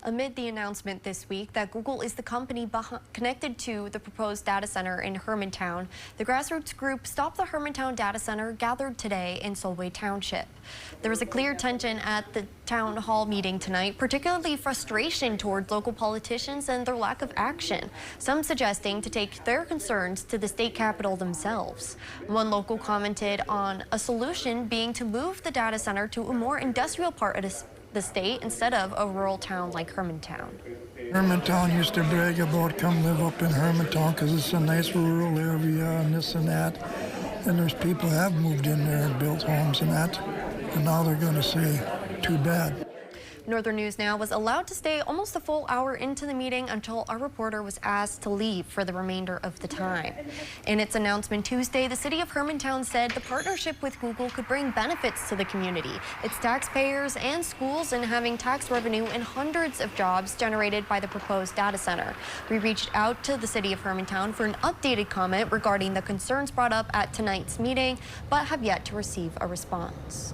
Amid the announcement this week that Google is the company connected to the proposed data center in Hermantown, the grassroots group Stop the Hermantown Data Center gathered today in Solway Township. There was a clear tension at the town hall meeting tonight, particularly frustration toward local politicians and their lack of action, some suggesting to take their concerns to the state capitol themselves. One local commented on a solution being to move the data center to a more industrial part of the state instead of a rural town like Hermantown. Hermantown used to brag about come live up in Hermantown because it's a nice rural area and this and that. And there's people have moved in there and built homes and that. And now they're going to say, too bad. Northern News Now was allowed to stay almost a full hour into the meeting until our reporter was asked to leave for the remainder of the time. In its announcement Tuesday, the city of Hermantown said the partnership with Google could bring benefits to the community, its taxpayers and schools, and having tax revenue and hundreds of jobs generated by the proposed data center. We reached out to the city of Hermantown for an updated comment regarding the concerns brought up at tonight's meeting, but have yet to receive a response.